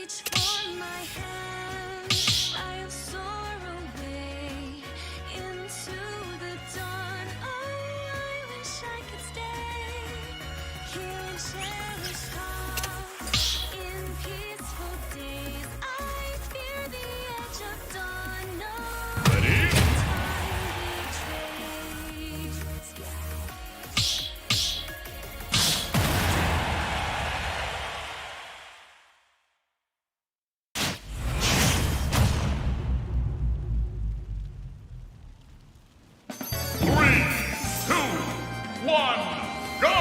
reach for my hand, I'll soar away into the dawn. Oh, I wish I could stay here and cherish thoughts in peaceful days. I fear the edge of dawn. No time betrays. 1, go!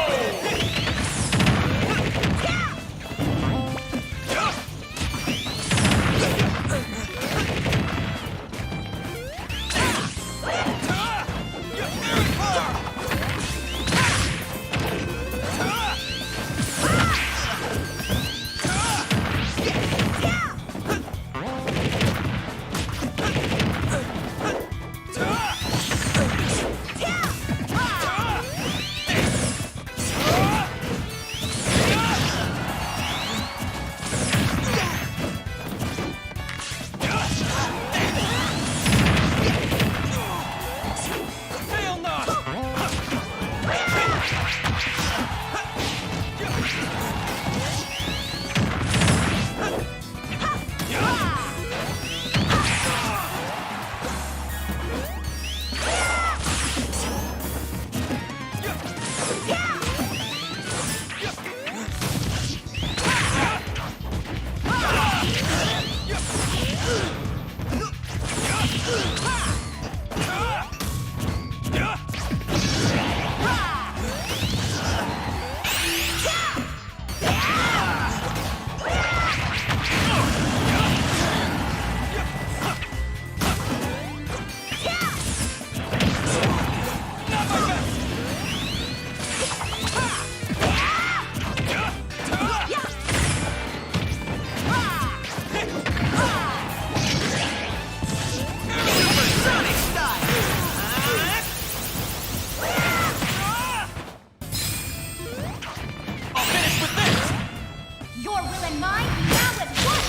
Your will and mine now at one.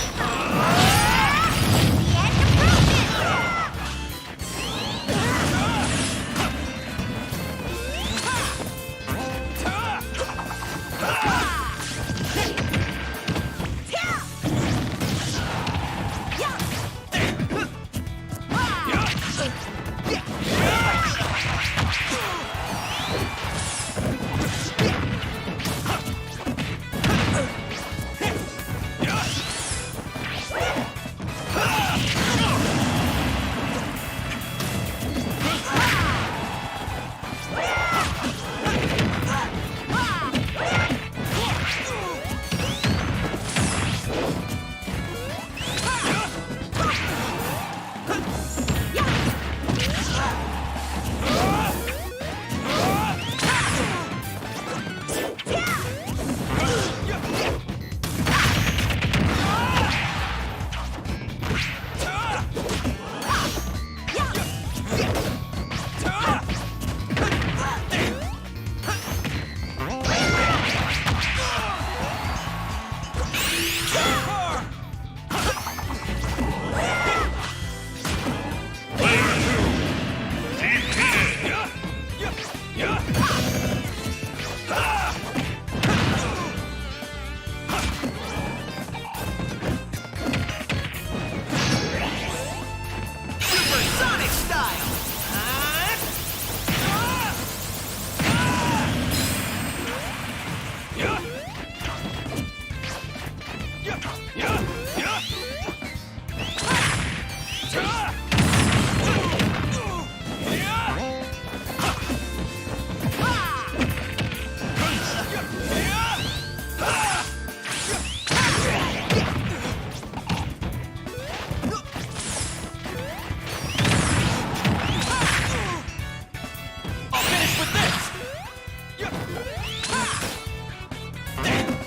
The end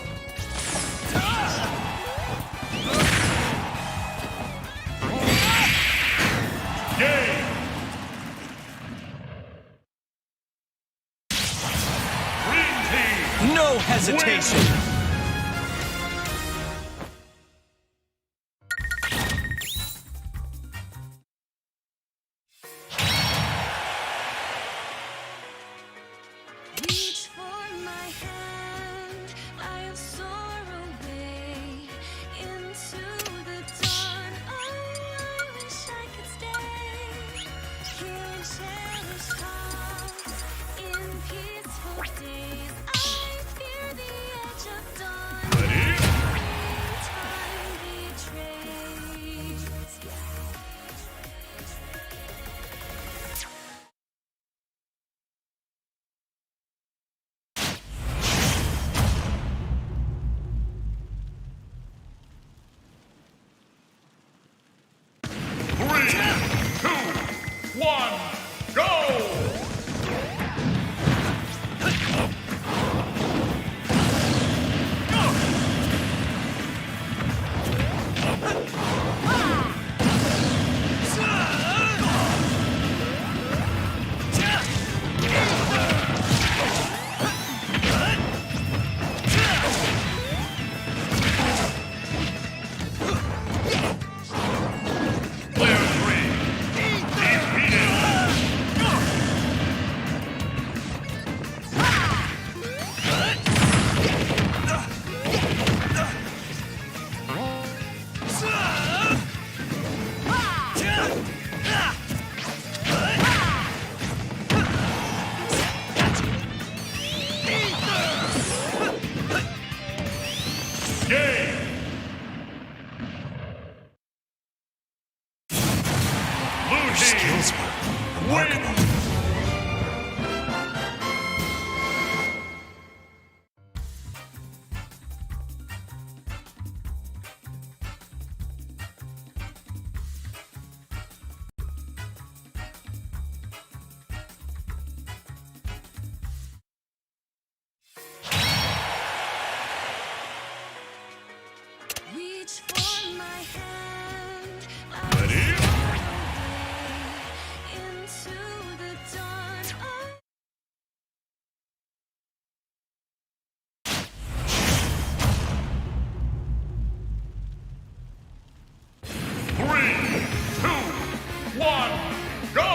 No hesitation! one, go! Game! Blue team wins! Reach for my hand. Ready? Into the dawn. Oh. Three, two, one, go!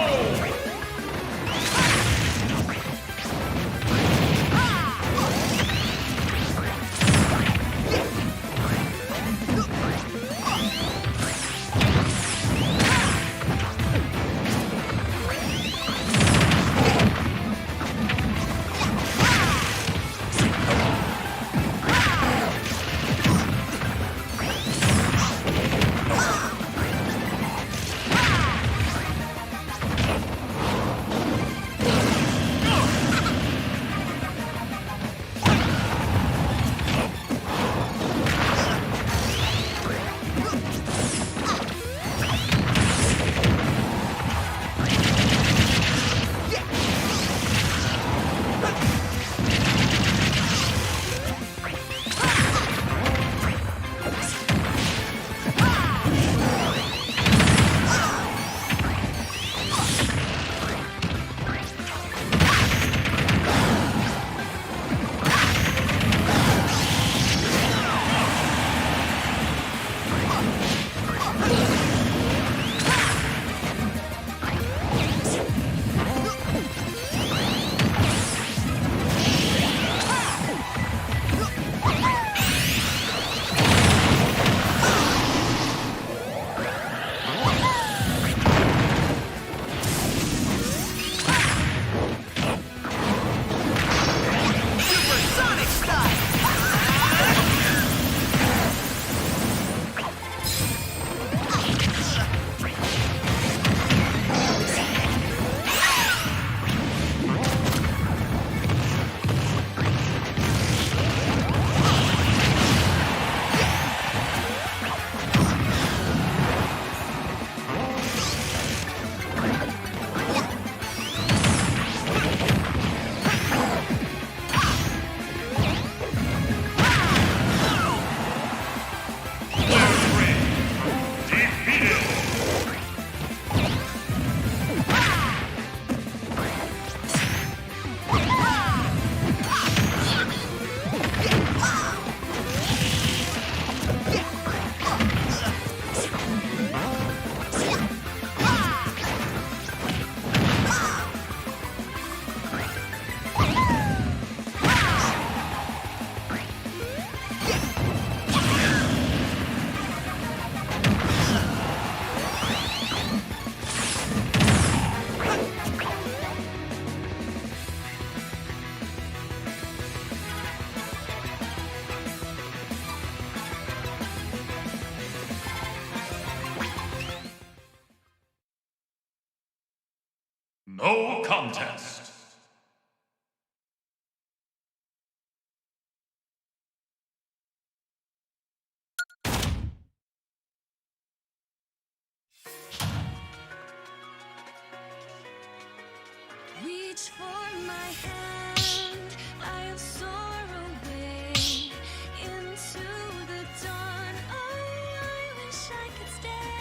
No contest. reach for my hand, I'll soar away into the dawn. Oh, I wish I could stay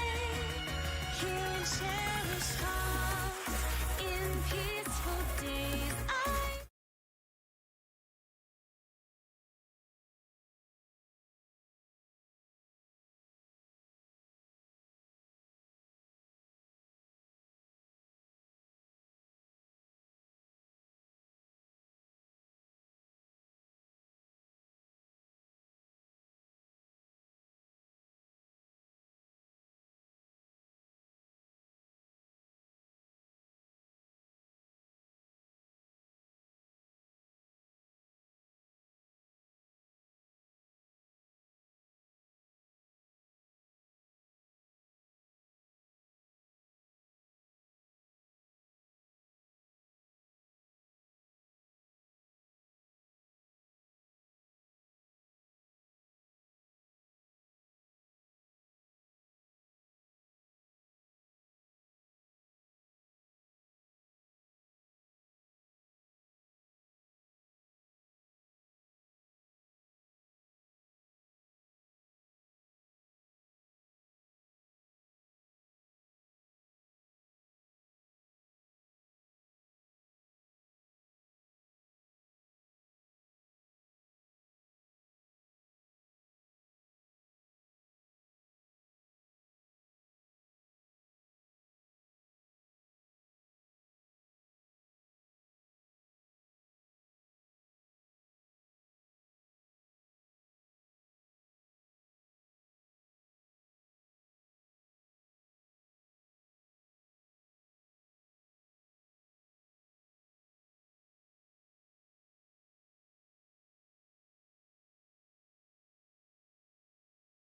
here and cherish thoughts in peaceful days.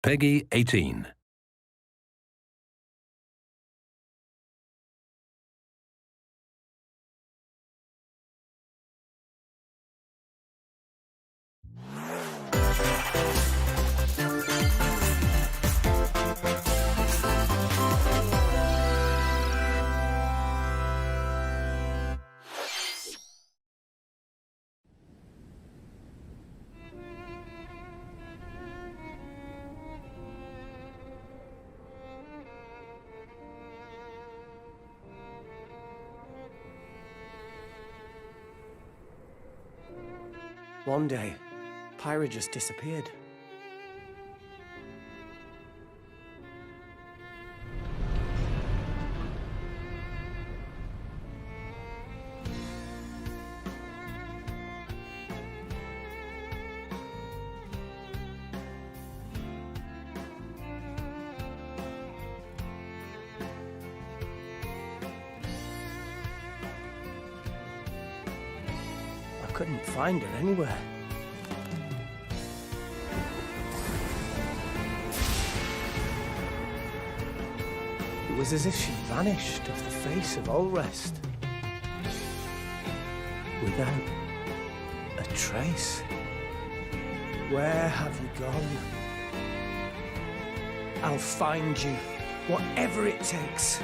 Peggy 18. One day, Pyra just disappeared. I couldn't find her anywhere. It was as if she vanished off the face of all rest, without a trace. Where have you gone? I'll find you, whatever it takes.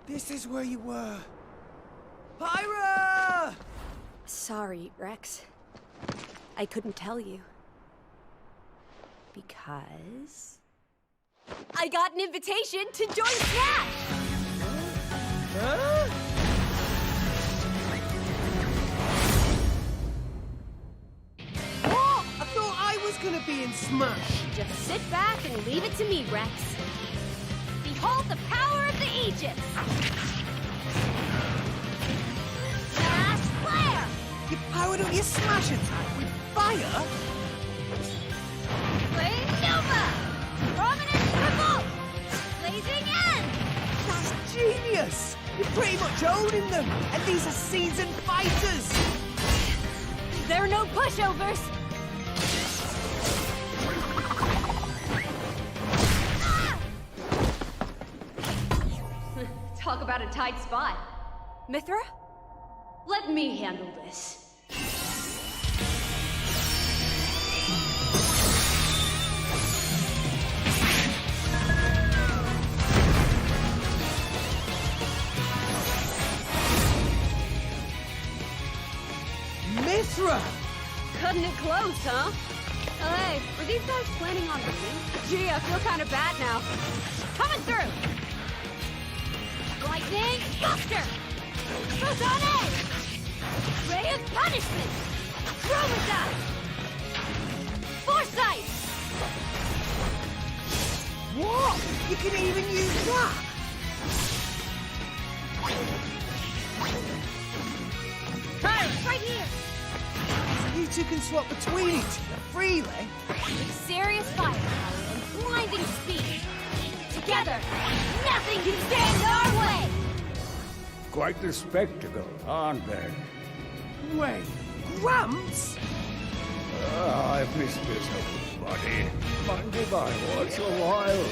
This is where you were. Pyra! Sorry, Rex. I couldn't tell you. Because... I got an invitation to join Smash! Huh? What? I thought I was gonna be in Smash. Just sit back and leave it to me, Rex. Behold the power of the Aegis! Smash Flare! You powered up your Smash attack with fire? Flame Nova! Prominent Revolt! Blazing End! That's genius! You're pretty much owning them, and these are seasoned fighters! There are no pushovers! Ah! Talk about a tight spot. Mithra? Let me handle this. Mythra! Cutting it close, huh? Oh, hey, were these guys planning on leaving? Gee, I feel kind of bad now. Coming through! Lightning Buster! Photonic! Ray of Punishment! Chromazine! Foresight! What? You can even use that? Hey, right here! So you two can swap between each other freely? With serious firepower and blinding speed. Together, nothing can stand our way! Quite the spectacle, aren't they? Wait, Gramps? I've missed this old buddy. Mind if I watch a while?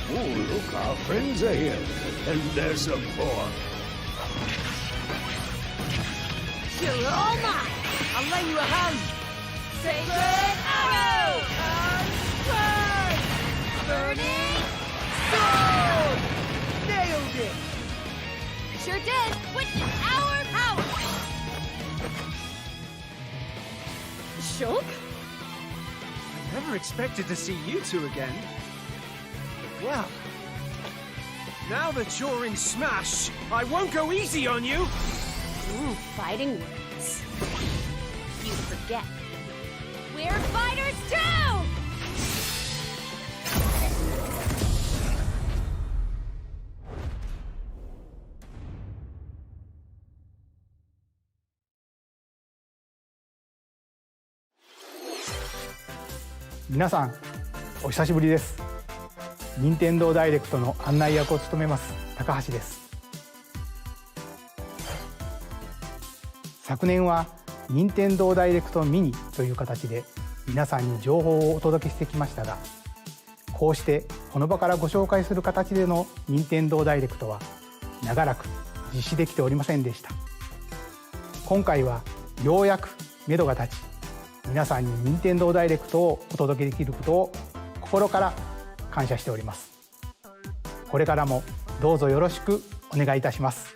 Oh, look, our friends are here. And there's some more. You're all mine! I'll lend you a hand. Sacred Arrow! Burning Sword! Nailed it! Sure did! Witness our power! Shulk? I never expected to see you two again. Well, now that you're in Smash, I won't go easy on you! Ooh, fighting words. You forget. We're fighters too!皆さんお久しぶりです。任天堂ダイレクトの案内役を務めます高橋です。昨年は任天堂ダイレクトミニという形で皆さんに情報をお届けしてきましたが、こうしてこの場からご紹介する形での任天堂ダイレクトは長らく実施できておりませんでした。今回はようやく目処が立ち、皆さんに任天堂ダイレクトをお届けできることを心から感謝しております。これからもどうぞよろしくお願いいたします。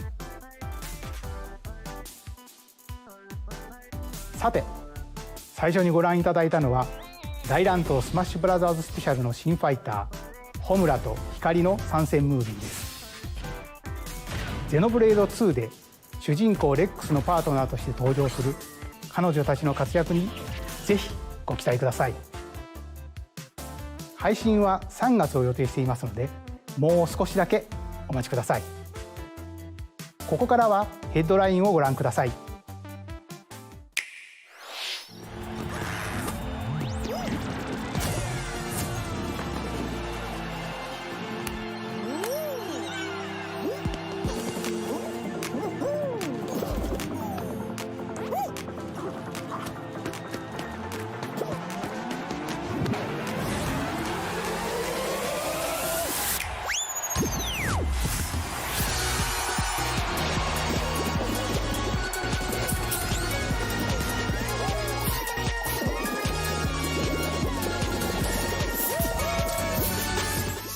さて、最初にご覧いただいたのは大乱闘スマッシュブラザーズスペシャルの新ファイターホムラと光の参戦ムービーです。ゼノブレード2で主人公レックスのパートナーとして登場する彼女たちの活躍にぜひご期待ください。配信は3月を予定していますので、もう少しだけお待ちください。ここからはヘッドラインをご覧ください。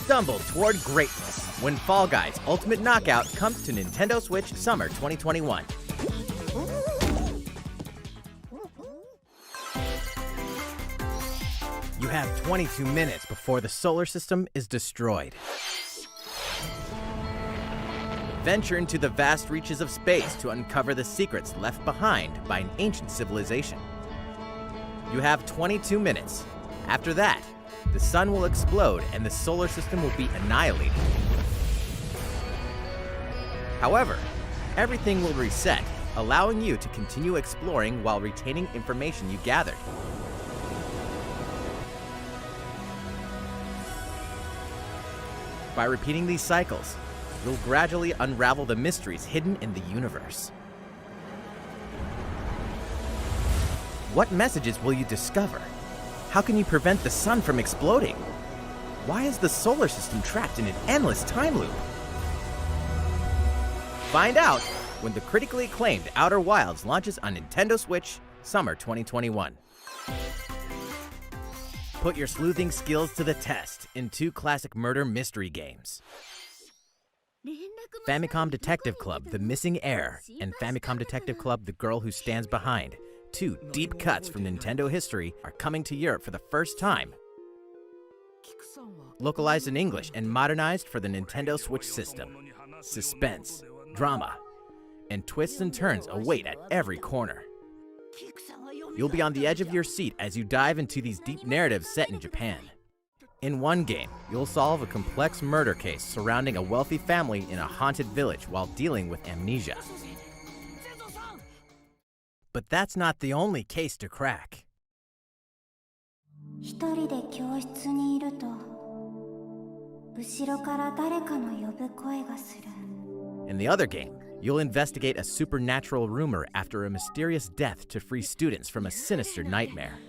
Stumble toward greatness when Fall Guys Ultimate Knockout comes to Nintendo Switch Summer 2021. You have 22 minutes before the solar system is destroyed. Venture into the vast reaches of space to uncover the secrets left behind by an ancient civilization. You have 22 minutes. After that, the sun will explode and the solar system will be annihilated. However, everything will reset, allowing you to continue exploring while retaining information you gathered. By repeating these cycles, you'll gradually unravel the mysteries hidden in the universe. What messages will you discover? How can you prevent the sun from exploding? Why is the solar system trapped in an endless time loop? Find out when the critically acclaimed Outer Wilds launches on Nintendo Switch Summer 2021. Put your sleuthing skills to the test in 2 classic murder mystery games. Famicom Detective Club, The Missing Heir, and Famicom Detective Club, The Girl Who Stands Behind, two deep cuts from Nintendo history, are coming to Europe for the first time. Localized in English and modernized for the Nintendo Switch system. Suspense, drama, and twists and turns await at every corner. You'll be on the edge of your seat as you dive into these deep narratives set in Japan. In one game, you'll solve a complex murder case surrounding a wealthy family in a haunted village while dealing with amnesia. But that's not the only case to crack. 一人で教室にいると後ろから誰かの呼ぶ声がする In the other game, you'll investigate a supernatural rumor after a mysterious death to free students from a sinister nightmare.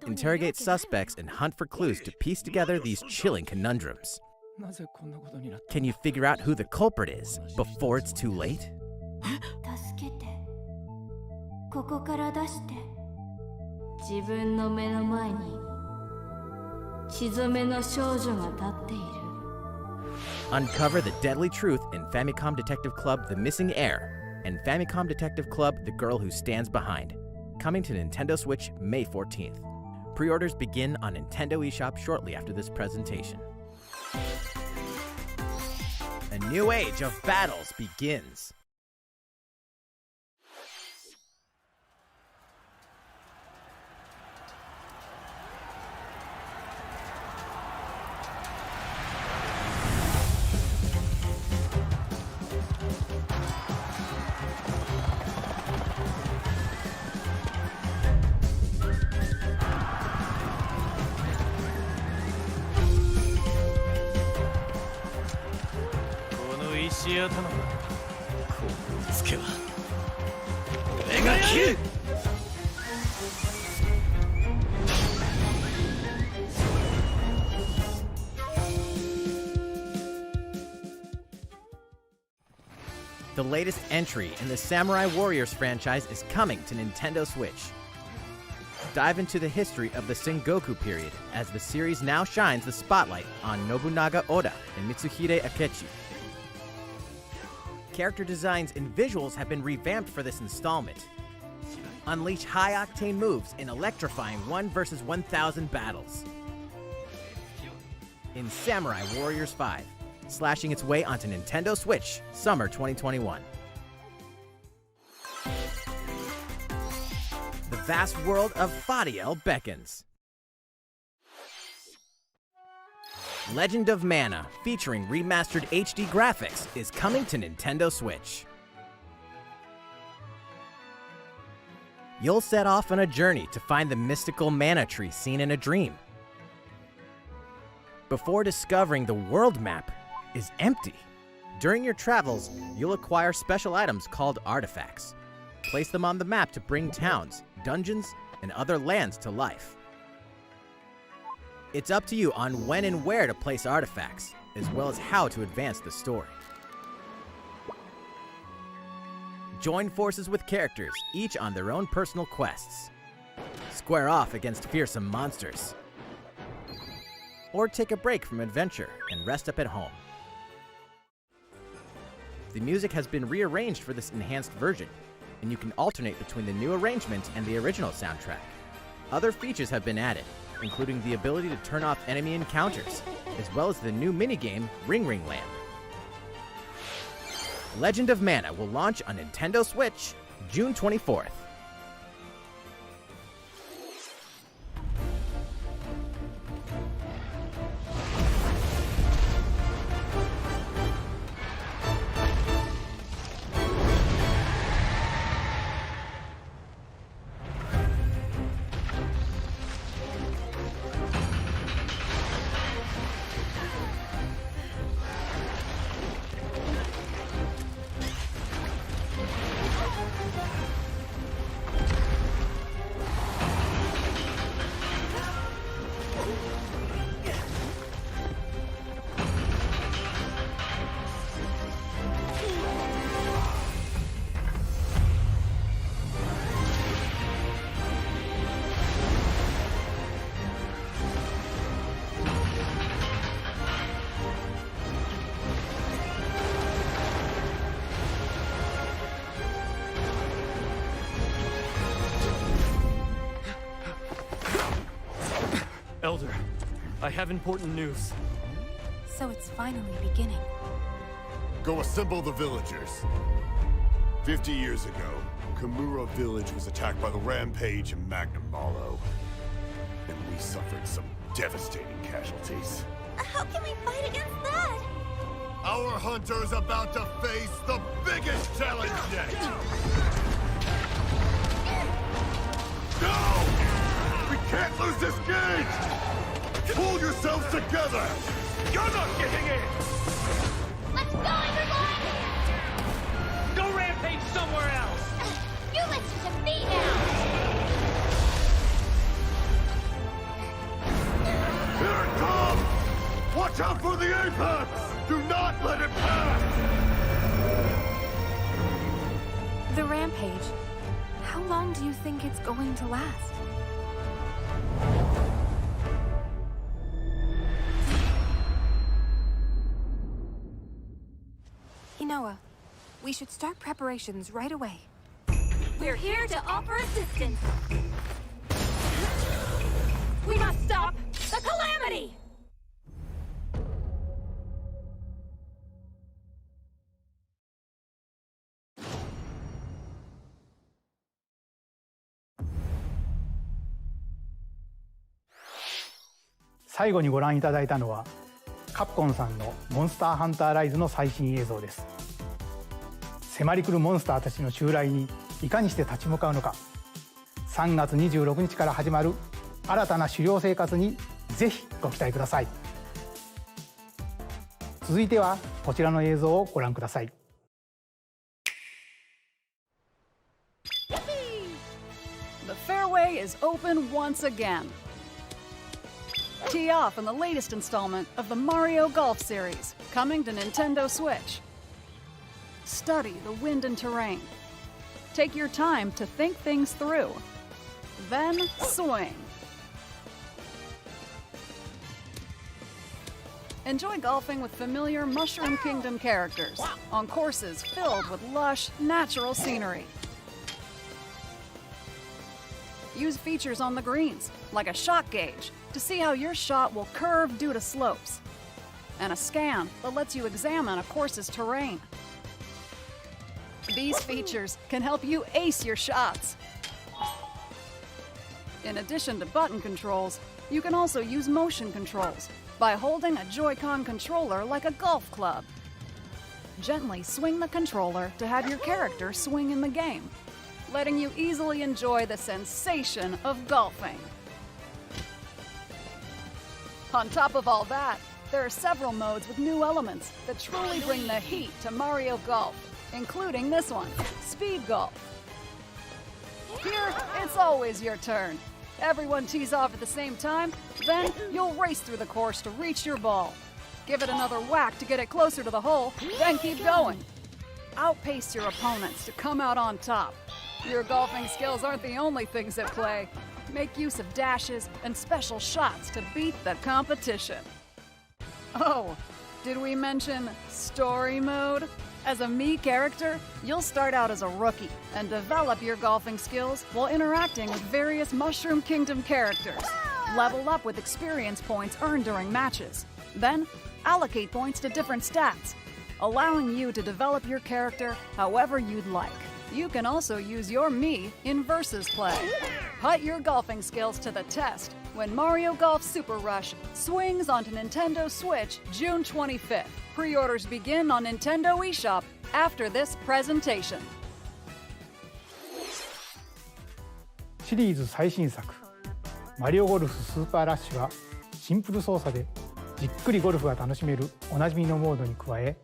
Interrogate suspects and hunt for clues to piece together these chilling conundrums. Can you figure out who the culprit is before it's too late? 助けてここから出して自分の目の前に血染めの少女が立っている Uncover the deadly truth in Famicom Detective Club The Missing Heir and Famicom Detective Club The Girl Who Stands Behind. Coming to Nintendo Switch May 14th. Pre-orders begin on Nintendo eShop shortly after this presentation. A new age of battles begins. The latest entry in the Samurai Warriors franchise is coming to Nintendo Switch. Dive into the history of the Sengoku period as the series now shines the spotlight on Nobunaga Oda and Mitsuhide Akechi. Character designs and visuals have been revamped for this installment. Unleash high-octane moves in electrifying 1 vs 1,000 battles. In Samurai Warriors 5, slashing its way onto Nintendo Switch, summer 2021. The vast world of Fadiel beckons. Legend of Mana, featuring remastered HD graphics, is coming to Nintendo Switch. You'll set off on a journey to find the mystical mana tree seen in a dream. Before discovering the world map is empty. During your travels, you'll acquire special items called artifacts. Place them on the map to bring towns, dungeons, and other lands to life. It's up to you on when and where to place artifacts, as well as how to advance the story. Join forces with characters, each on their own personal quests. Square off against fearsome monsters. Or take a break from adventure and rest up at home. The music has been rearranged for this enhanced version, and you can alternate between the new arrangement and the original soundtrack. Other features have been added, including the ability to turn off enemy encounters, as well as the new minigame Ring Ring Land. Legend of Mana will launch on Nintendo Switch June 24th. Elder, I have important news. So it's finally beginning. Go assemble the villagers. 50 years ago, Kamura village was attacked by the Rampage and Magnum Malo. And we suffered some devastating casualties. How can we fight against that? Our hunter's about to face the biggest challenge yet! No! We can't lose this gauge! Pull yourselves together! You're not getting in! Let's go, everyone! Go rampage somewhere else! You listen to me now! Here it comes! Watch out for the apex! Do not let it pass! The rampage. How long do you think it's going to last? Inoa, we should start preparations right away. We're here to offer assistance. We must stop the calamity!最後にご覧いただいたのはカプコンさんのモンスターハンターライズの最新映像です。迫り来るモンスターたちの襲来にいかにして立ち向かうのか、3月26日から始まる新たな狩猟生活にぜひご期待ください。続いてはこちらの映像をご覧ください。The fairway is open once again. Tee off in the latest installment of the Mario Golf series, coming to Nintendo Switch. Study the wind and terrain. Take your time to think things through. Then swing. Enjoy golfing with familiar Mushroom Kingdom characters on courses filled with lush, natural scenery. Use features on the greens, like a shot gauge, to see how your shot will curve due to slopes, and a scan that lets you examine a course's terrain. These features can help you ace your shots. In addition to button controls, you can also use motion controls by holding a Joy-Con controller like a golf club. Gently swing the controller to have your character swing in the game, letting you easily enjoy the sensation of golfing. On top of all that, there are several modes with new elements that truly bring the heat to Mario Golf, including this one, Speed Golf. Here, it's always your turn. Everyone tees off at the same time, then you'll race through the course to reach your ball. Give it another whack to get it closer to the hole, then keep going. Outpace your opponents to come out on top. Your golfing skills aren't the only things at play. Make use of dashes and special shots to beat the competition. Oh, did we mention story mode? As a Mii character, you'll start out as a rookie and develop your golfing skills while interacting with various Mushroom Kingdom characters. Level up with experience points earned during matches. Then, allocate points to different stats, allowing you to develop your character however you'd like. You can also use your Mii in versus play. Put your golfing skills to the test when Mario Golf Super Rush swings onto Nintendo Switch June 25th. Pre-orders begin on Nintendo eShop after this presentation. シリーズ最新作「マリオゴルフスーパーラッシュ」はシンプル操作でじっくりゴルフが楽しめるおなじみのモードに加え、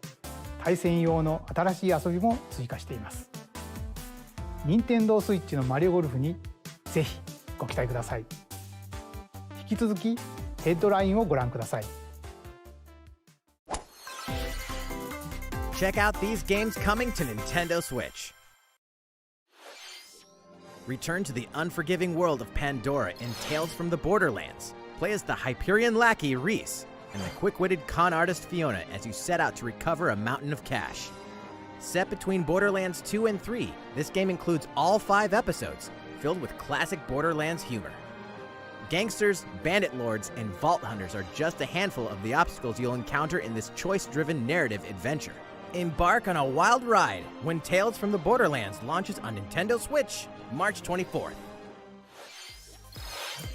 対戦用の新しい遊びも追加しています。任天堂スイッチのマリオゴルフにぜひご期待ください。引き続きヘッドラインをご覧ください。Check out these games coming to Nintendo Switch. Return to the unforgiving world of Pandora in Tales from the Borderlands. Play as the Hyperion lackey Reese and the quick-witted con artist Fiona as you set out to recover a mountain of cash. Set between Borderlands 2 and 3, this game includes all 5 episodes, filled with classic Borderlands humor. Gangsters, bandit lords, and vault hunters are just a handful of the obstacles you'll encounter in this choice-driven narrative adventure. Embark on a wild ride when Tales from the Borderlands launches on Nintendo Switch, March 24th.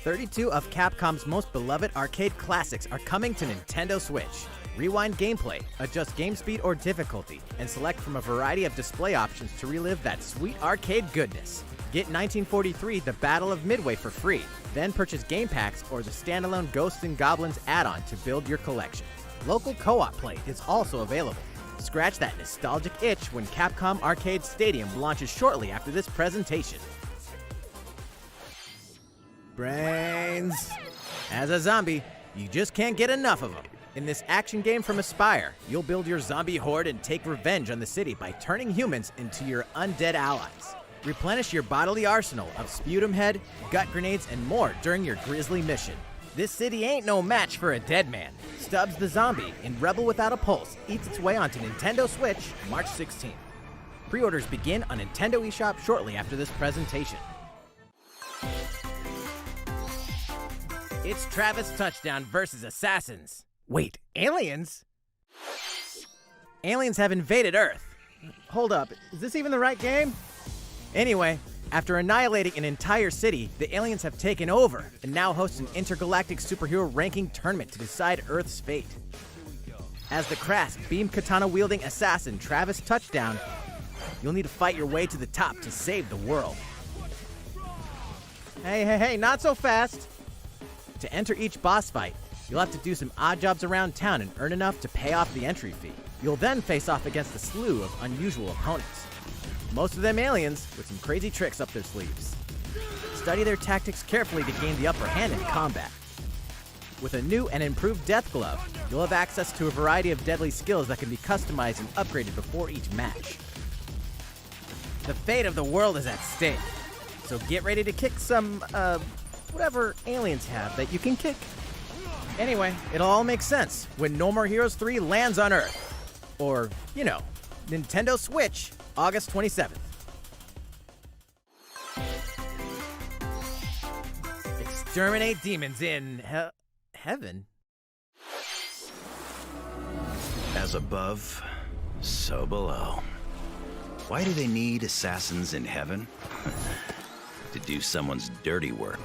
32 of Capcom's most beloved arcade classics are coming to Nintendo Switch. Rewind gameplay, adjust game speed or difficulty, and select from a variety of display options to relive that sweet arcade goodness. Get 1943 The Battle of Midway for free, then purchase game packs or the standalone Ghosts and Goblins add-on to build your collection. Local co-op play is also available. Scratch that nostalgic itch when Capcom Arcade Stadium launches shortly after this presentation. Brains. As a zombie, you just can't get enough of them. In this action game from Aspyr, you'll build your zombie horde and take revenge on the city by turning humans into your undead allies. Replenish your bodily arsenal of sputum head, gut grenades, and more during your grisly mission. This city ain't no match for a dead man. Stubbs the Zombie in Rebel Without a Pulse eats its way onto Nintendo Switch March 16th. Pre-orders begin on Nintendo eShop shortly after this presentation. It's Travis Touchdown versus Assassins. Wait, aliens? Aliens have invaded Earth. Hold up, is this even the right game? Anyway, after annihilating an entire city, the aliens have taken over and now host an intergalactic superhero ranking tournament to decide Earth's fate. As the crass, beam katana-wielding assassin Travis Touchdown, you'll need to fight your way to the top to save the world. Hey, not so fast! To enter each boss fight, you'll have to do some odd jobs around town and earn enough to pay off the entry fee. You'll then face off against a slew of unusual opponents. Most of them aliens with some crazy tricks up their sleeves. Study their tactics carefully to gain the upper hand in combat. With a new and improved Death Glove, you'll have access to a variety of deadly skills that can be customized and upgraded before each match. The fate of the world is at stake, so get ready to kick some, whatever aliens have that you can kick. Anyway, it'll all make sense when No More Heroes 3 lands on Earth. Or, you know, Nintendo Switch, August 27th. Exterminate demons in heaven. As above, so below. Why do they need assassins in heaven? To do someone's dirty work.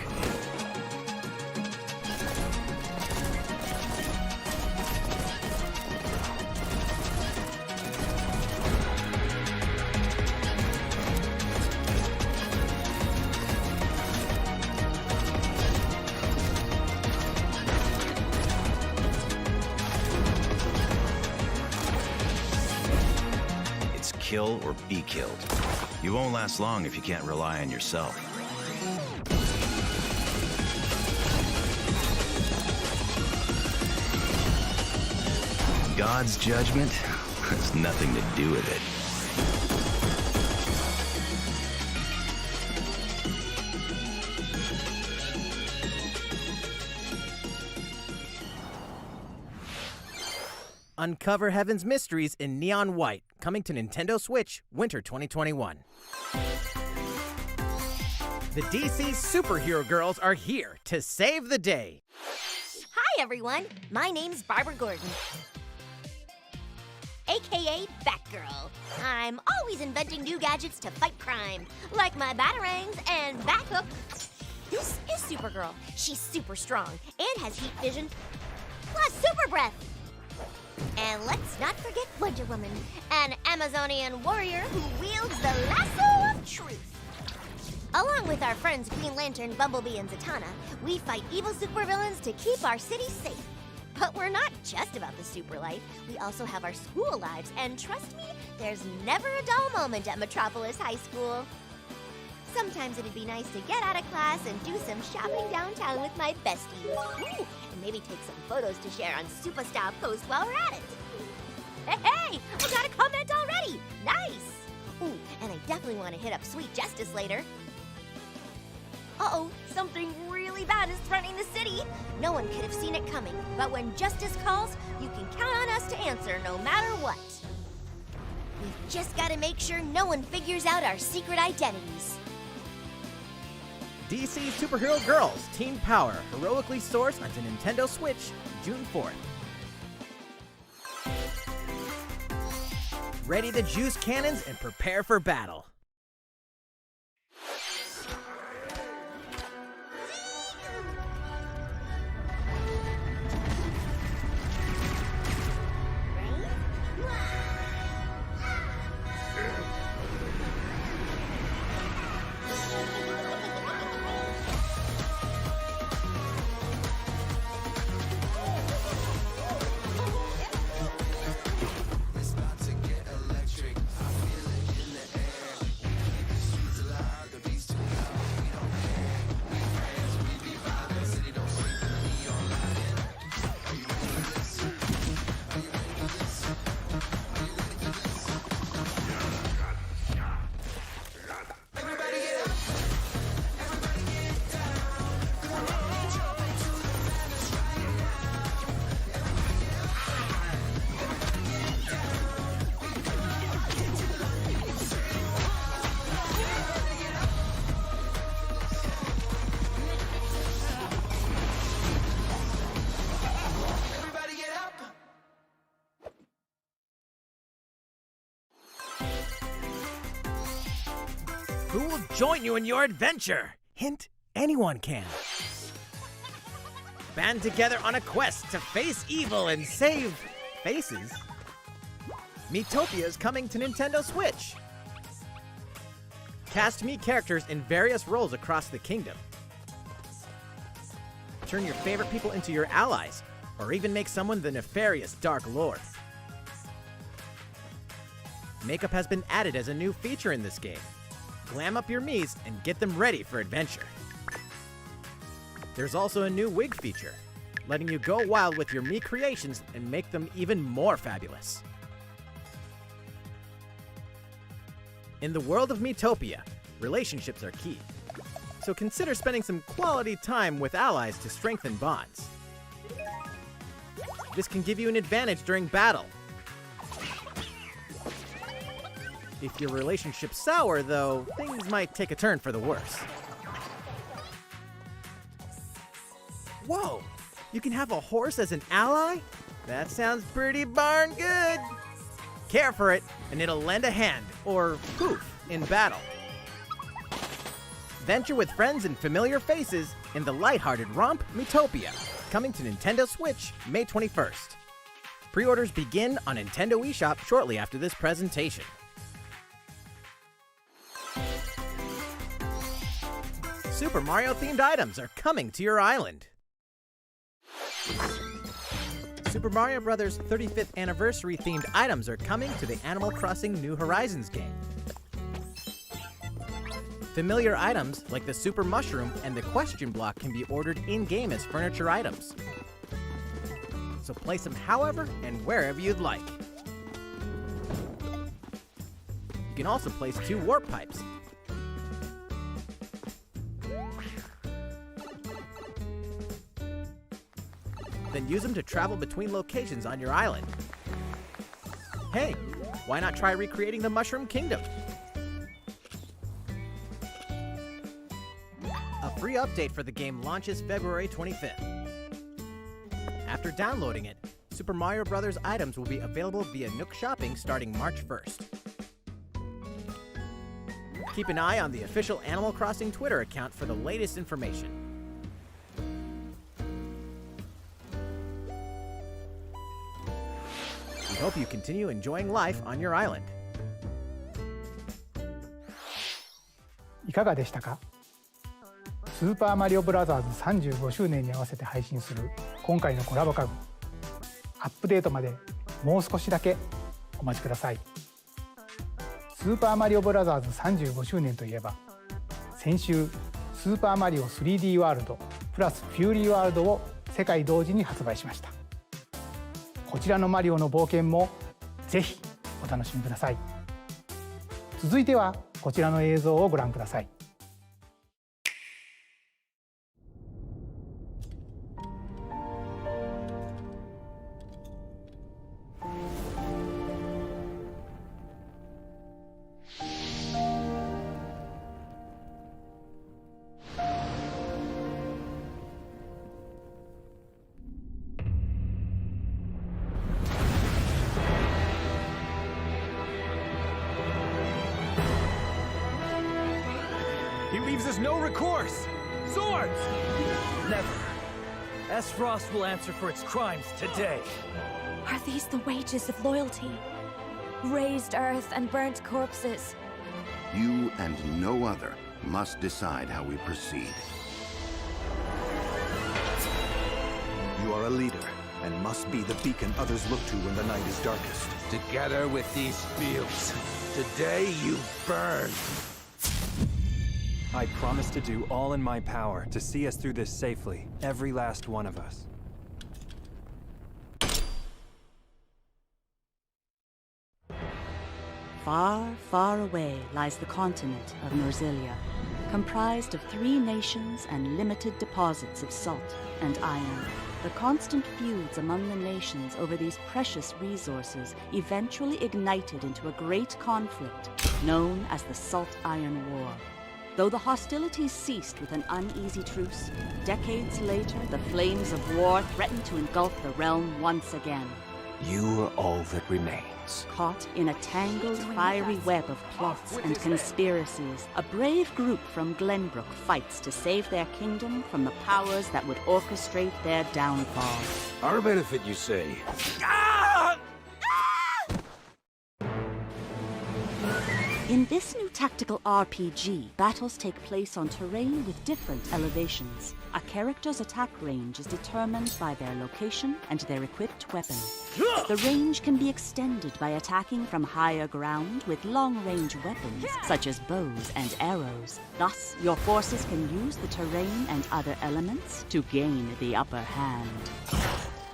Kill or be killed. You won't last long if you can't rely on yourself. God's judgment has nothing to do with it. Uncover Heaven's mysteries in neon white, coming to Nintendo Switch, winter 2021. The DC superhero girls are here to save the day. Hi everyone, my name's Barbara Gordon, aka Batgirl. I'm always inventing new gadgets to fight crime, like my batarangs and Bathook. This is Supergirl. She's super strong and has heat vision, plus super breath. And let's not forget Wonder Woman, an Amazonian warrior who wields the lasso of truth. Along with our friends Green Lantern, Bumblebee, and Zatanna, we fight evil supervillains to keep our city safe. But we're not just about the super life. We also have our school lives, and trust me, there's never a dull moment at Metropolis High School. Sometimes it'd be nice to get out of class and do some shopping downtown with my besties. Ooh, and maybe take some photos to share on Superstar Post while we're at it. Hey, I got a comment already! Nice! Ooh, and I definitely want to hit up Sweet Justice later. Uh-oh, something really bad is threatening the city. No one could have seen it coming, but when justice calls, you can count on us to answer no matter what. We've just got to make sure no one figures out our secret identities. DC Superhero Girls Teen Power heroically soars onto Nintendo Switch June 4th. Ready to juice cannons and prepare for battle. Who will join you in your adventure? Hint, anyone can. Band together on a quest to face evil and save faces. Miitopia is coming to Nintendo Switch. Cast Mii characters in various roles across the kingdom. Turn your favorite people into your allies, or even make someone the nefarious Dark Lord. Makeup has been added as a new feature in this game. Glam up your Miis and get them ready for adventure. There's also a new wig feature, letting you go wild with your Mii creations and make them even more fabulous. In the world of Miitopia, relationships are key. So consider spending some quality time with allies to strengthen bonds. This can give you an advantage during battle. If your relationship's sour, though, things might take a turn for the worse. Whoa! You can have a horse as an ally? That sounds pretty darn good! Care for it, and it'll lend a hand, or poof, in battle. Venture with friends and familiar faces in the lighthearted romp Miitopia, coming to Nintendo Switch May 21st. Pre-orders begin on Nintendo eShop shortly after this presentation. Super Mario-themed items are coming to your island. Super Mario Bros. 35th Anniversary-themed items are coming to the Animal Crossing New Horizons game. Familiar items like the Super Mushroom and the Question Block can be ordered in-game as furniture items. So place them however and wherever you'd like. You can also place 2 warp pipes. Then use them to travel between locations on your island. Hey, why not try recreating the Mushroom Kingdom? A free update for the game launches February 25th. After downloading it, Super Mario Bros. Items will be available via Nook Shopping starting March 1st. Keep an eye on the official Animal Crossing Twitter account for the latest information. We hope you continue enjoying life on your island. いかがでしたか？スーパーマリオブラザーズ35周年に合わせて配信する今回のコラボ家具。アップデートまでもう少しだけお待ちください。スーパーマリオブラザーズ35周年といえば、先週スーパーマリオ 3D ワールドプラスフューリーワールドを世界同時に発売しました。こちらのマリオの冒険もぜひお楽しみください。続いてはこちらの映像をご覧ください。There's no recourse! Swords! Never. Esfrost will answer for its crimes today. Are these the wages of loyalty? Raised earth and burnt corpses. You and no other must decide how we proceed. You are a leader, and must be the beacon others look to when the night is darkest. Together with these fields, today you burn. I promise to do all in my power to see us through this safely, every last one of us. Far, far away lies the continent of Norzilia, comprised of 3 nations and limited deposits of salt and iron. The constant feuds among the nations over these precious resources eventually ignited into a great conflict known as the Salt Iron War. Though the hostilities ceased with an uneasy truce, decades later the flames of war threatened to engulf the realm once again. You are all that remains. Caught in a tangled, fiery web of plots and conspiracies, a brave group from Glenbrook fights to save their kingdom from the powers that would orchestrate their downfall. Our benefit, you say? In this new tactical RPG, battles take place on terrain with different elevations. A character's attack range is determined by their location and their equipped weapon. The range can be extended by attacking from higher ground with long-range weapons, such as bows and arrows. Thus, your forces can use the terrain and other elements to gain the upper hand.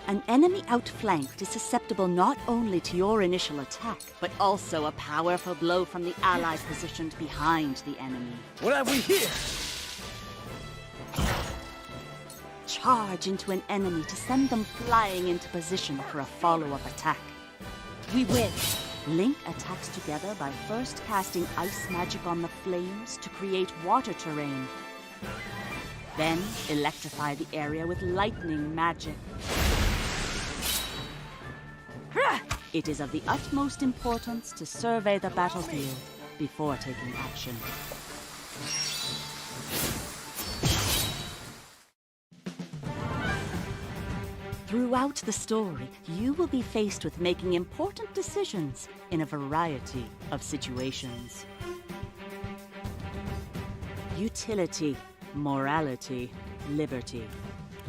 An enemy outflanked is susceptible not only to your initial attack, but also a powerful blow from the ally positioned behind the enemy. What have we here? Charge into an enemy to send them flying into position for a follow-up attack. We win. Link attacks together by first casting ice magic on the flames to create water terrain. Then electrify the area with lightning magic. It is of the utmost importance to survey the battlefield before taking action. Throughout the story, you will be faced with making important decisions in a variety of situations. Utility, morality, liberty.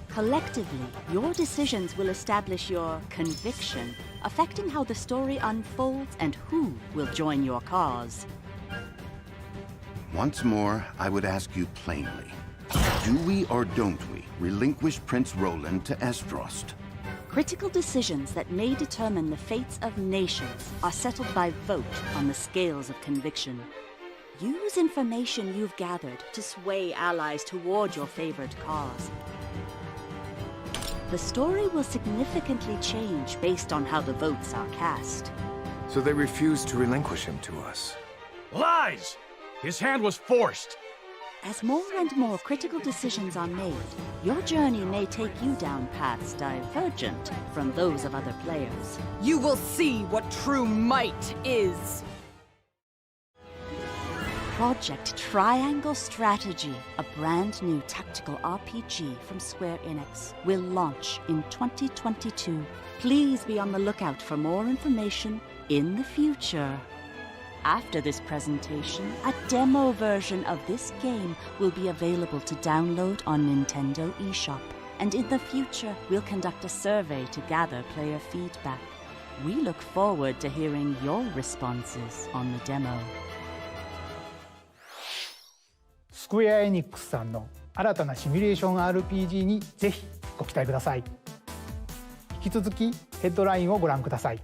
Collectively, your decisions will establish your conviction, affecting how the story unfolds and who will join your cause. Once more, I would ask you plainly. Do we or don't we relinquish Prince Roland to Esfrost? Critical decisions that may determine the fates of nations are settled by vote on the scales of conviction. Use information you've gathered to sway allies toward your favored cause. The story will significantly change based on how the votes are cast. So they refused to relinquish him to us. Lies! His hand was forced. As more and more critical decisions are made, your journey may take you down paths divergent from those of other players. You will see what true might is. Project Triangle Strategy, a brand new tactical RPG from Square Enix, will launch in 2022. Please be on the lookout for more information in the future. After this presentation, a demo version of this game will be available to download on Nintendo eShop. And in the future, we'll conduct a survey to gather player feedback. We look forward to hearing your responses on the demo. スクエア・エニックスさんの新たなシミュレーション RPG にぜひご期待ください。引き続きヘッドラインをご覧ください。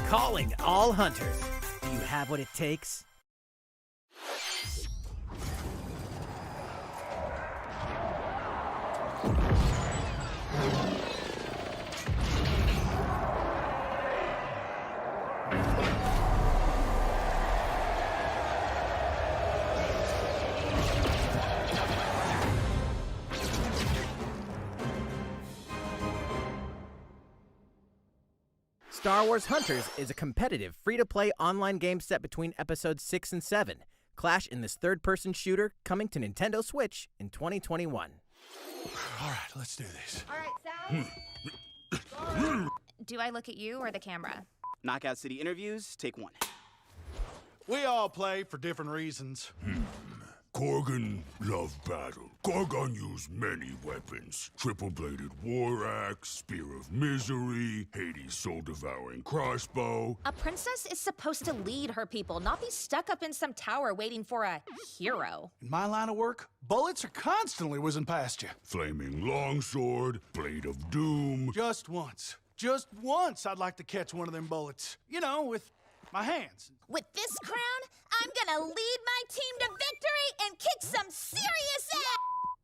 Calling all hunters. Do you have what it takes? Star Wars Hunters is a competitive, free-to-play online game set between episodes 6 and 7. Clash in this third-person shooter coming to Nintendo Switch in 2021. All right, let's do this. All right, Sal. Do I look at you or the camera? Knockout City interviews, take one. We all play for different reasons. Korgan loved battle. Korgan used many weapons. Triple-bladed war axe, spear of misery, Hades' soul-devouring crossbow. A princess is supposed to lead her people, not be stuck up in some tower waiting for a hero. In my line of work, bullets are constantly whizzing past you. Flaming longsword, blade of doom. Just once I'd like to catch one of them bullets. You know, with my hands. With this crown, I'm gonna lead my team to victory and kick some serious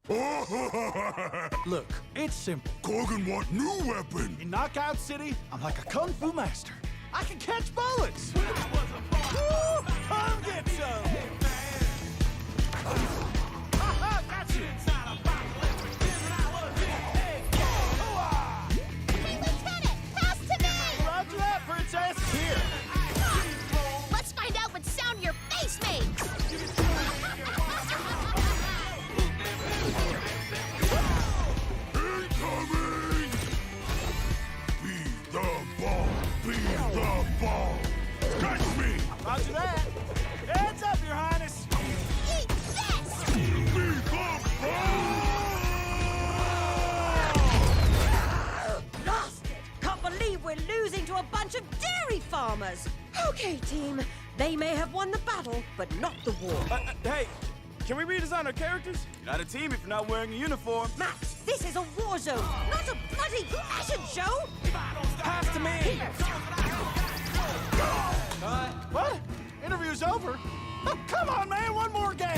ass! Look, it's simple. Korgan want new weapon. In Knockout City, I'm like a kung fu master. I can catch bullets. Woo! Come get some. Got you. Hey, Lieutenant, pass to me! Roger that, princess. Here. Let's find out what sound your face makes! Incoming! Be the ball! Be the ball! Catch me! Roger that. Heads up, Your Highness. Eat this! Be the ball! Lost it! Can't believe we're losing to a bunch of dairy farmers! Okay, team. They may have won the battle, but not the war. Hey, can we redesign our characters? You're not a team if you're not wearing a uniform. Max, this is a war zone, not a bloody fashion show! Pass to me! What? Interview's over? Oh, come on, man, one more game.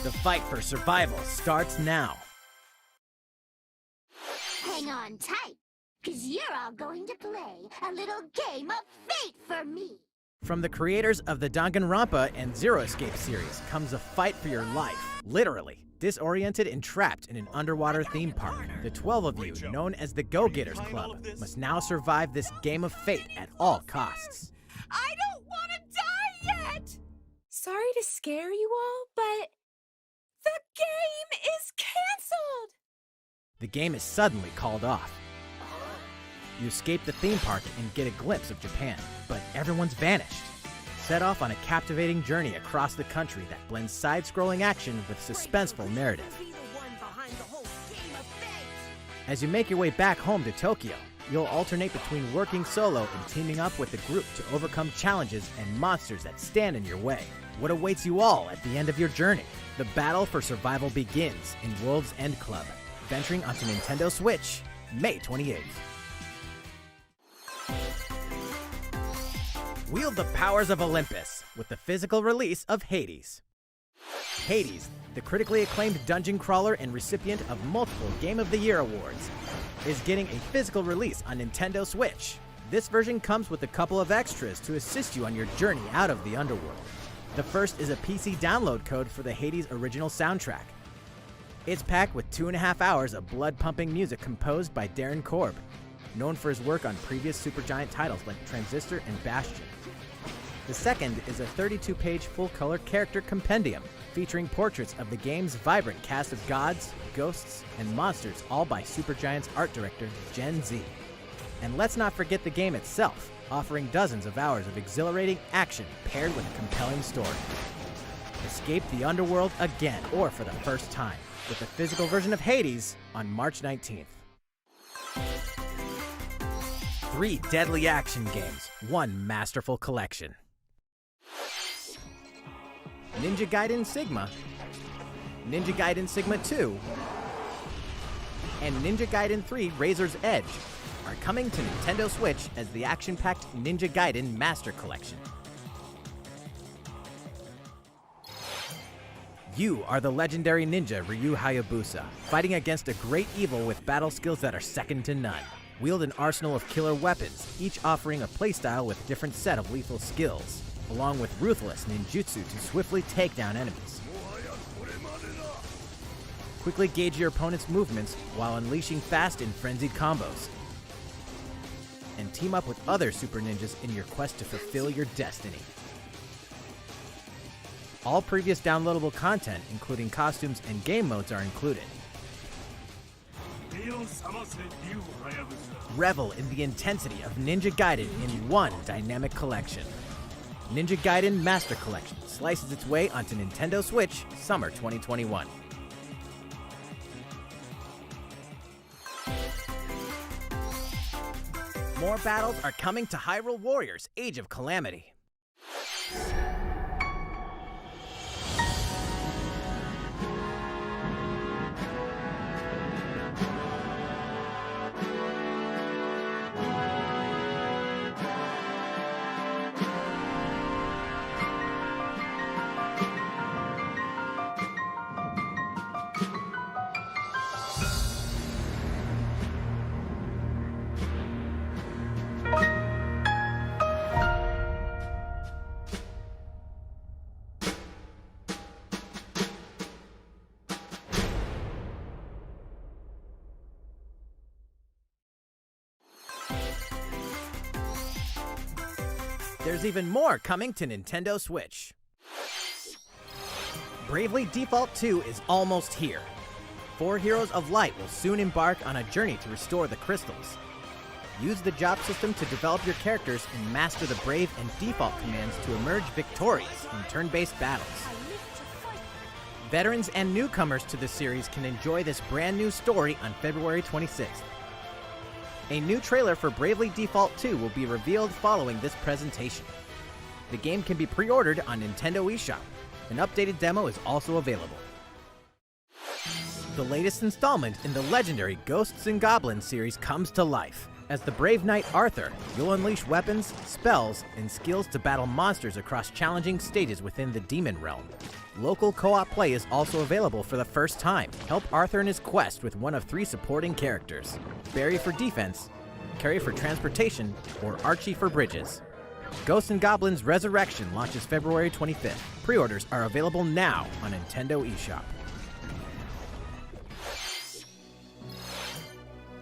The fight for survival starts now. Hang on tight, because you're all going to play a little game of fate for me. From the creators of the Danganronpa and Zero Escape series comes a fight for your life, literally. Disoriented and trapped in an underwater theme park, the 12 of you, known as the Go-Getters Club, must now survive this game of fate at all costs. I don't want to die yet! Sorry to scare you all, but the game is canceled! The game is suddenly called off. You escape the theme park and get a glimpse of Japan, but everyone's vanished. Set off on a captivating journey across the country that blends side-scrolling action with suspenseful narrative. As you make your way back home to Tokyo, you'll alternate between working solo and teaming up with the group to overcome challenges and monsters that stand in your way. What awaits you all at the end of your journey? The battle for survival begins in World's End Club, venturing onto Nintendo Switch, May 28th. Wield the powers of Olympus with the physical release of Hades. Hades, the critically acclaimed dungeon crawler and recipient of multiple Game of the Year awards, is getting a physical release on Nintendo Switch. This version comes with a couple of extras to assist you on your journey out of the underworld. The first is a PC download code for the Hades original soundtrack. It's packed with 2.5 hours of blood-pumping music composed by Darren Korb, known for his work on previous Supergiant titles like Transistor and Bastion. The second is a 32-page full-color character compendium featuring portraits of the game's vibrant cast of gods, ghosts, and monsters, all by Supergiant's art director, Gen Z. And let's not forget the game itself, offering dozens of hours of exhilarating action paired with a compelling story. Escape the underworld again, or for the first time, with the physical version of Hades on March 19th. 3 deadly action games, 1 masterful collection. Ninja Gaiden Sigma, Ninja Gaiden Sigma 2, and Ninja Gaiden 3 Razor's Edge are coming to Nintendo Switch as the action-packed Ninja Gaiden Master Collection. You are the legendary ninja Ryu Hayabusa, fighting against a great evil with battle skills that are second to none. Wield an arsenal of killer weapons, each offering a playstyle with a different set of lethal skills. along with ruthless ninjutsu to swiftly take down enemies. Quickly gauge your opponent's movements while unleashing fast and frenzied combos. And team up with other super ninjas in your quest to fulfill your destiny. All previous downloadable content, including costumes and game modes, are included. Revel in the intensity of Ninja Gaiden in one dynamic collection. Ninja Gaiden Master Collection slices its way onto Nintendo Switch Summer 2021. More battles are coming to Hyrule Warriors Age of Calamity. There's even more coming to Nintendo Switch. Bravely Default 2 is almost here. 4 Heroes of Light will soon embark on a journey to restore the crystals. Use the job system to develop your characters and master the Brave and Default commands to emerge victorious in turn-based battles. Veterans and newcomers to the series can enjoy this brand new story on February 26th. A new trailer for Bravely Default 2 will be revealed following this presentation. The game can be pre-ordered on Nintendo eShop. An updated demo is also available. The latest installment in the legendary Ghosts and Goblins series comes to life. As the brave knight Arthur, you'll unleash weapons, spells, and skills to battle monsters across challenging stages within the Demon Realm. Local co-op play is also available for the first time. Help Arthur in his quest with one of 3 supporting characters: Barry for defense, Carrie for transportation, or Archie for bridges. Ghosts and Goblins Resurrection launches February 25th. Pre-orders are available now on Nintendo eShop.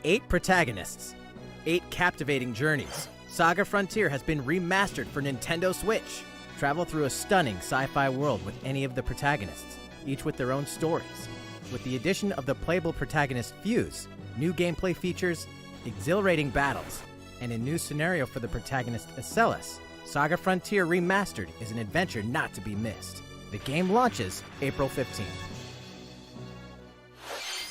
8 protagonists, 8 captivating journeys. Saga Frontier has been remastered for Nintendo Switch. Travel through a stunning sci-fi world with any of the protagonists, each with their own stories. With the addition of the playable protagonist Fuse, new gameplay features, exhilarating battles, and a new scenario for the protagonist Acellus, Saga Frontier Remastered is an adventure not to be missed. The game launches April 15th.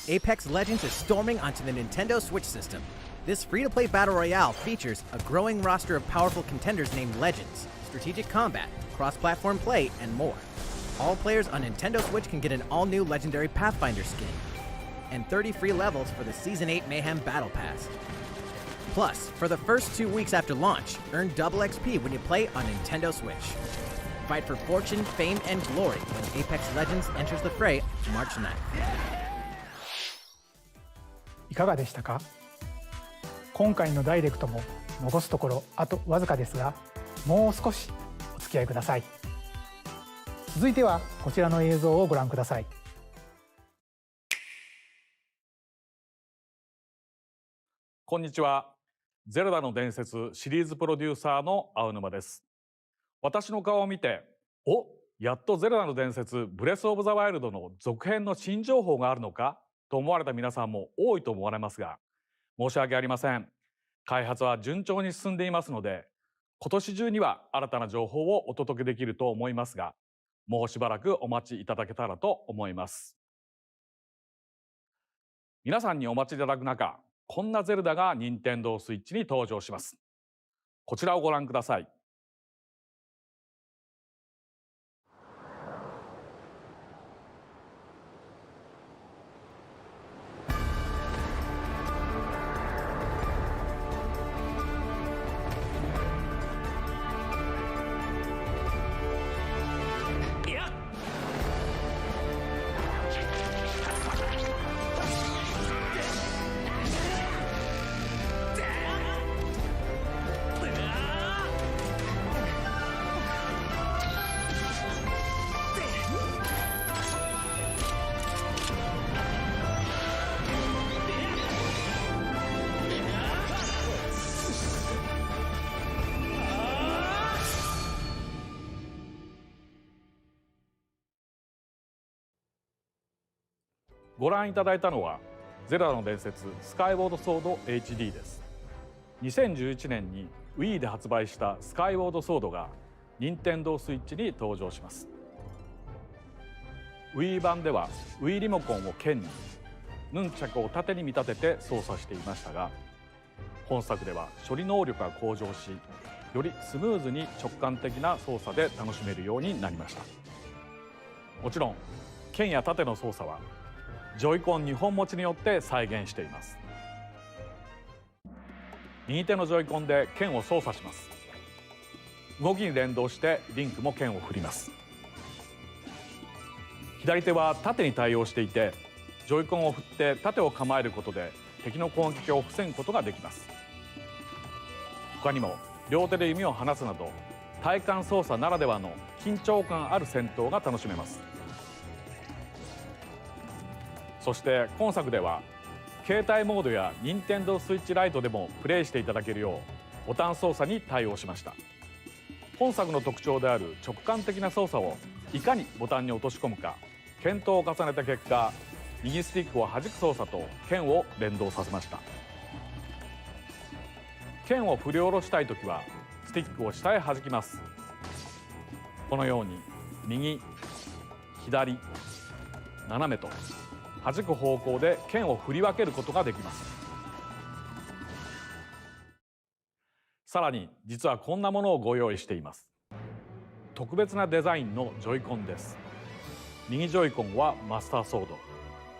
Apex Legends is storming onto the Nintendo Switch system. This free-to-play battle royale features a growing roster of powerful contenders named Legends, strategic combat, cross-platform play, and more. All players on Nintendo Switch can get an all-new Legendary Pathfinder skin, and 30 free levels for the Season 8 Mayhem Battle Pass. Plus, for the first 2 weeks after launch, earn double XP when you play on Nintendo Switch. Fight for fortune, fame, and glory when Apex Legends enters the fray March 9th. いかがでしたか？今回のダイレクトも残すところあとわずかですが、もう少しお付き合いください。続いてはこちらの映像をご覧ください。こんにちは。ゼルダの伝説シリーズプロデューサーの青沼です。私の顔を見て、お、やっとゼルダの伝説ブレスオブザワイルドの続編の新情報があるのかと思われた皆さんも多いと思われますが、申し訳ありません。開発は順調に進んでいますので、今年中には新たな情報をお届けできると思いますが、もうしばらくお待ちいただけたらと思います。皆さんにお待ちいただく中、こんなゼルダが任天堂スイッチに登場します。こちらをご覧ください。ご覧いただいたのはゼルダの伝説スカイウォードソード HD です。2011年に Wii で発売したスカイウォードソードが任天堂スイッチに登場します。 Wii 版では Wii リモコンを剣にヌンチャクを縦に見立てて操作していましたが、本作では処理能力が向上し、よりスムーズに直感的な操作で楽しめるようになりました。もちろん剣や盾の操作はジョイコン2本持ちによって再現しています。右手のジョイコンで剣を操作します。動きに連動してリンクも剣を振ります。左手は縦に対応していて、ジョイコンを振って盾を構えることで敵の攻撃を防ぐことができます。他にも両手で弓を放つなど体感操作ならではの緊張感ある戦闘が楽しめます。そして今作では携帯モードや任天堂スイッチライトでもプレイしていただけるようボタン操作に対応しました。本作の特徴である直感的な操作をいかにボタンに落とし込むか検討を重ねた結果、右スティックを弾く操作と剣を連動させました。剣を振り下ろしたいときはスティックを下へ弾きます。このように右、左、斜めと弾く方向で剣を振り分けることができます。さらに実はこんなものをご用意しています。特別なデザインのジョイコンです。右ジョイコンはマスターソード、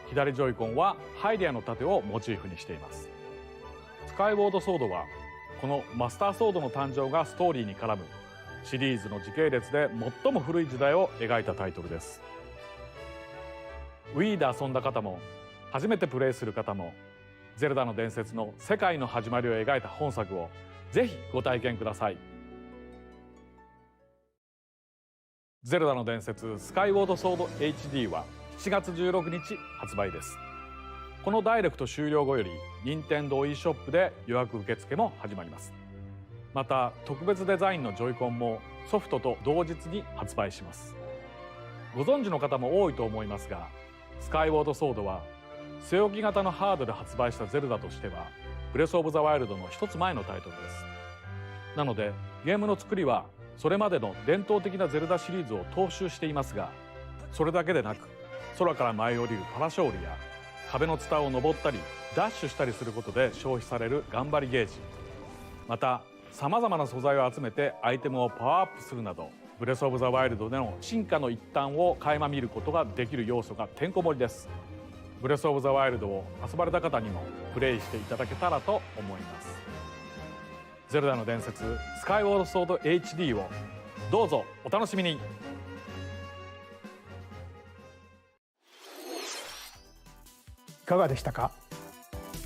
左ジョイコンはハイデアの盾をモチーフにしています。スカイウォードソードはこのマスターソードの誕生がストーリーに絡むシリーズの時系列で最も古い時代を描いたタイトルです。 Wii で遊んだ方も初めてプレイする方もゼルダの伝説の世界の始まりを描いた本作をぜひご体験ください。ゼルダの伝説スカイウォードソード HD は7月16日発売です。このダイレクト終了後より任天堂 e ショップで予約受付も始まります。また特別デザインのジョイコンもソフトと同日に発売します。ご存知の方も多いと思いますが、スカイウォードソードは据え置き型のハードで発売したゼルダとしてはブレスオブザワイルドの一つ前のタイトルです。なのでゲームの作りはそれまでの伝統的なゼルダシリーズを踏襲していますが、それだけでなく空から舞い降りるパラショールや壁のツタを登ったりダッシュしたりすることで消費される頑張りゲージ、またさまざまな素材を集めてアイテムをパワーアップするなど、ブレスオブザワイルドでの進化の一端を垣間見ることができる要素がてんこ盛りです。ブレスオブザワイルドを遊ばれた方にもプレイしていただけたらと思います。ゼルダの伝説スカイウォードソード HD をどうぞお楽しみに。いかがでしたか。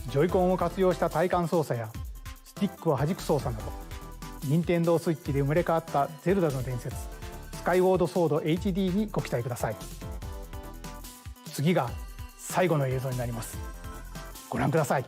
ジョイコンを活用した体感操作やスティックを弾く操作など、任天堂スイッチで生まれ変わったゼルダの伝説スカイウォードソード HD にご期待ください。次が最後の映像になります。ご覧ください。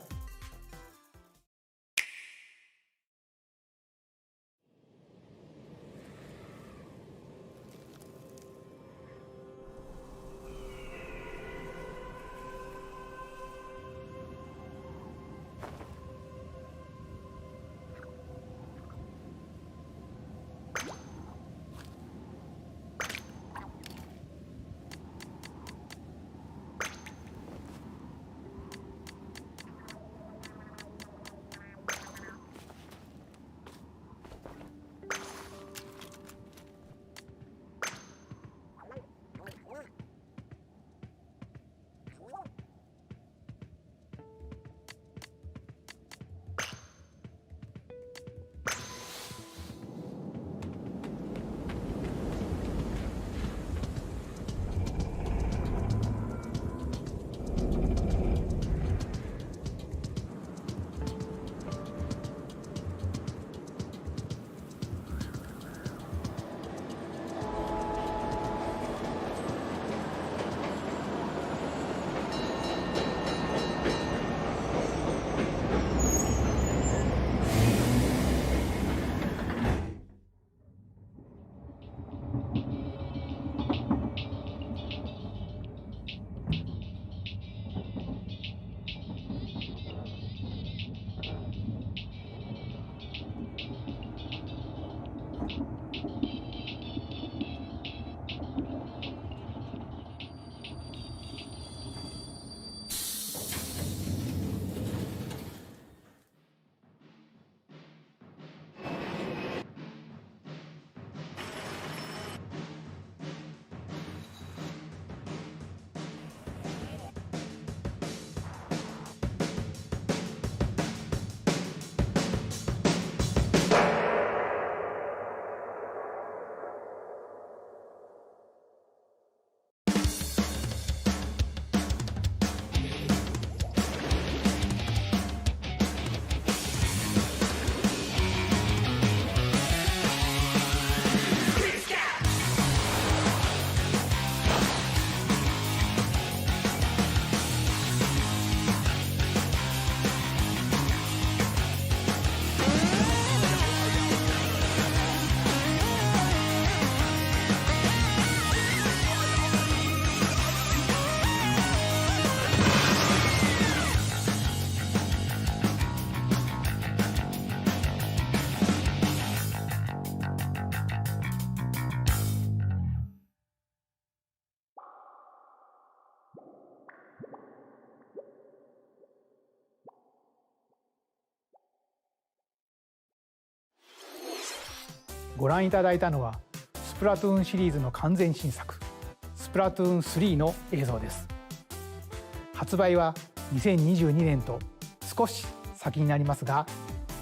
ご覧いただいたのはスプラトゥーンシリーズの完全新作スプラトゥーン3の映像です。発売は2022年と少し先になりますが、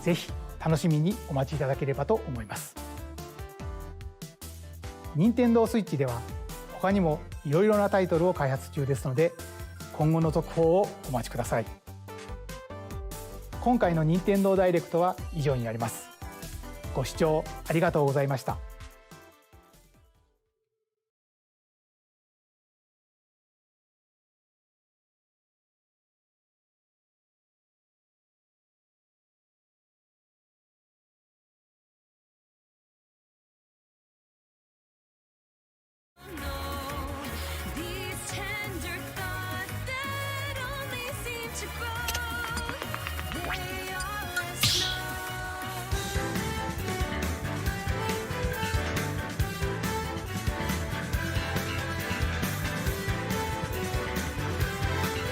ぜひ楽しみにお待ちいただければと思います。任天堂スイッチでは他にもいろいろなタイトルを開発中ですので、今後の続報をお待ちください。今回の任天堂ダイレクトは以上になります。ご視聴ありがとうございました。